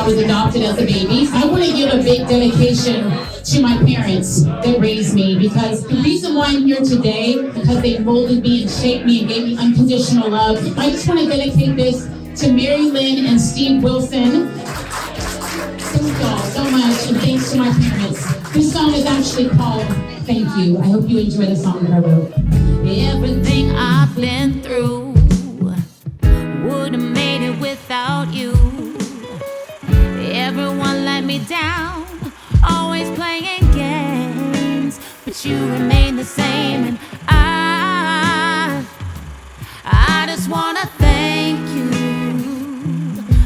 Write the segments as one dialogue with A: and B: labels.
A: I was adopted as a baby. I want to give a big dedication to my parents that raised me, because the reason why I'm here today, because they molded me and shaped me and gave me unconditional love. I just want to dedicate this to Mary Lynn and Steve Wilson. Thank y'all so much, and thanks to my parents. This song is actually called Thank You. I hope you enjoy the song that I wrote.
B: Everything I've been through wouldn't have made it without you. Everyone let me down, always playing games, but you remain the same, and I just wanna thank you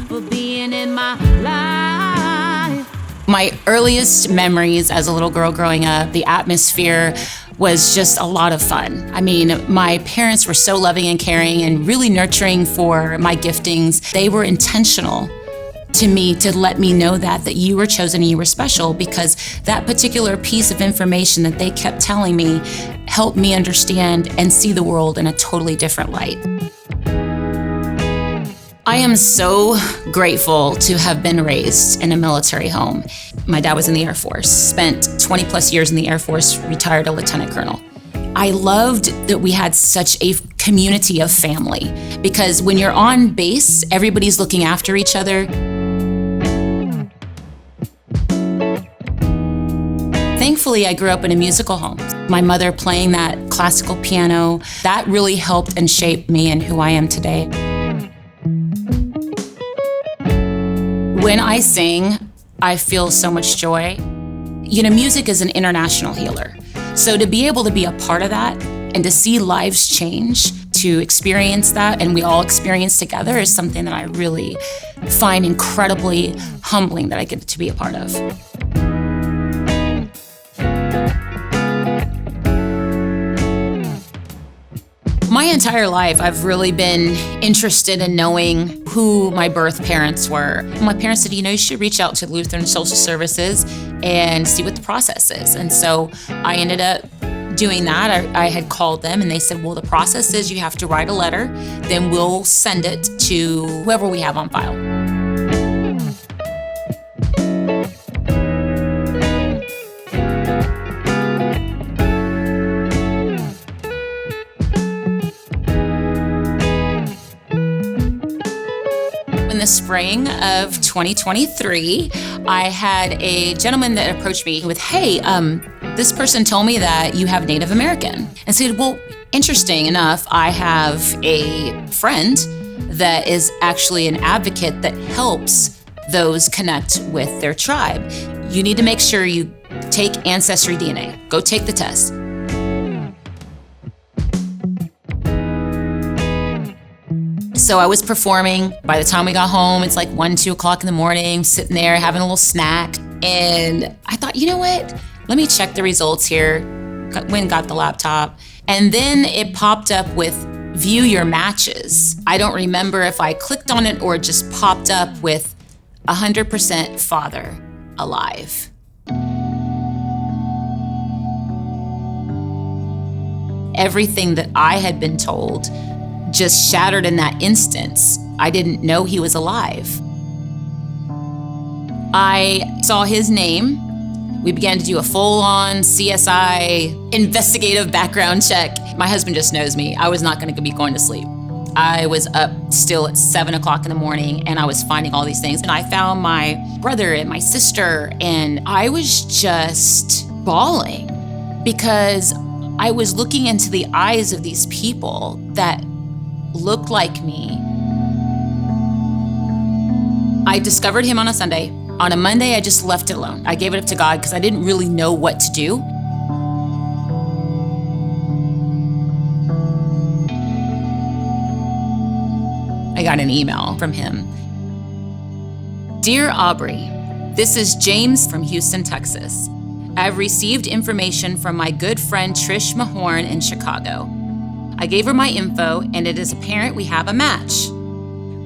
B: for being in my life. My earliest memories as a little girl growing up, the atmosphere was just a lot of fun. I mean, my parents were so loving and caring and really nurturing for my giftings. They were intentional to me to let me know that you were chosen and you were special, because that particular piece of information that they kept telling me helped me understand and see the world in a totally different light. I am so grateful to have been raised in a military home. My dad was in the Air Force, spent 20 plus years in the Air Force, retired a lieutenant colonel. I loved that we had such a community of family, because when you're on base, everybody's looking after each other. Thankfully, I grew up in a musical home. My mother playing that classical piano, that really helped and shaped me and who I am today. When I sing, I feel so much joy. You know, music is an international healer. So to be able to be a part of that and to see lives change, to experience that, and we all experience together, is something that I really find incredibly humbling that I get to be a part of. My entire life, I've really been interested in knowing who my birth parents were. My parents said, you should reach out to Lutheran Social Services and see what the process is. And so I ended up doing that. I had called them and they said, well, the process is you have to write a letter, then we'll send it to whoever we have on file. In the spring of 2023, I had a gentleman that approached me with, hey, this person told me that you have Native American. And said, well, interesting enough, I have a friend that is actually an advocate that helps those connect with their tribe. You need to make sure you take Ancestry DNA. Go take the test. So I was performing. By the time we got home, it's like 1, 2 o'clock in the morning, sitting there having a little snack. And I thought, you know what? Let me check the results here. Went and got the laptop. And then it popped up with view your matches. I don't remember if I clicked on it or it just popped up with 100% father alive. Everything that I had been told just shattered in that instance. I didn't know he was alive. I saw his name. We began to do a full-on CSI investigative background check. My husband just knows me. I was not going to be going to sleep. I was up still at 7 o'clock in the morning and I was finding all these things. And I found my brother and my sister and I was just bawling because I was looking into the eyes of these people that looked like me. I discovered him on a Sunday. On a Monday, I just left it alone. I gave it up to God because I didn't really know what to do. I got an email from him. Dear Aubree, this is James from Houston, Texas. I've received information from my good friend Trish Mahorn in Chicago. I gave her my info, and it is apparent we have a match.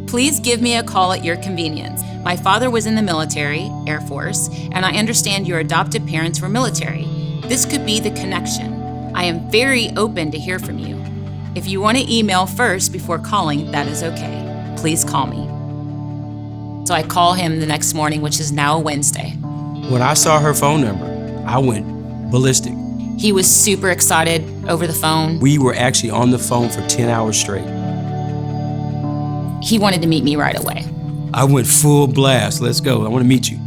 B: Please give me a call at your convenience. My father was in the military, Air Force, and I understand your adopted parents were military. This could be the connection. I am very open to hear from you. If you want to email first before calling, that is okay. Please call me. So I call him the next morning, which is now a Wednesday.
C: When I saw her phone number, I went ballistic.
B: He was super excited over the phone.
C: We were actually on the phone for 10 hours straight.
B: He wanted to meet me right away.
C: I went full blast. Let's go. I want to meet you.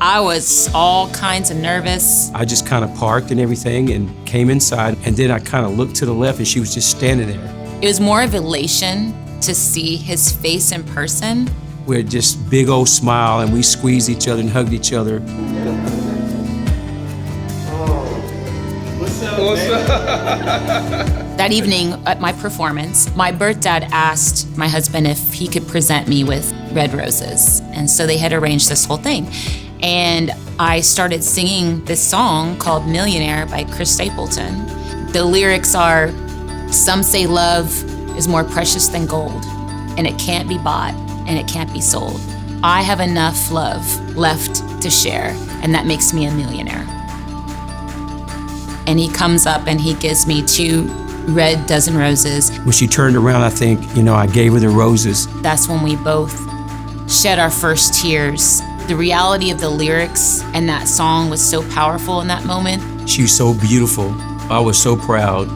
B: I was all kinds of nervous.
C: I just kind of parked and everything and came inside, and then I kind of looked to the left and she was just standing there.
B: It was more of elation to see his face in person.
C: We had just big old smile and we squeezed each other and hugged each other.
D: What's up?
B: That evening at my performance, my birth dad asked my husband if he could present me with red roses. And so they had arranged this whole thing. And I started singing this song called Millionaire by Chris Stapleton. The lyrics are, some say love is more precious than gold, and it can't be bought, and it can't be sold. I have enough love left to share, and that makes me a millionaire. And he comes up and he gives me 2 red dozen roses.
C: When she turned around, I think, I gave her the roses.
B: That's when we both shed our first tears. The reality of the lyrics and that song was so powerful in that moment.
C: She was so beautiful. I was so proud.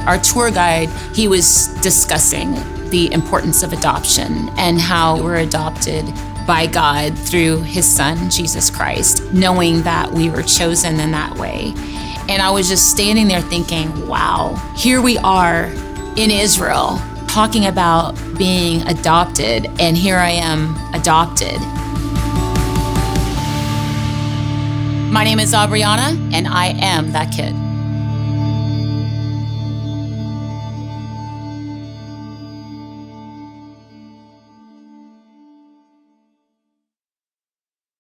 B: Our tour guide, he was discussing the importance of adoption and how we're adopted by God through his son, Jesus Christ, knowing that we were chosen in that way. And I was just standing there thinking, wow, here we are in Israel talking about being adopted, and here I am adopted. My name is Aubree-Anna, and I am that kid.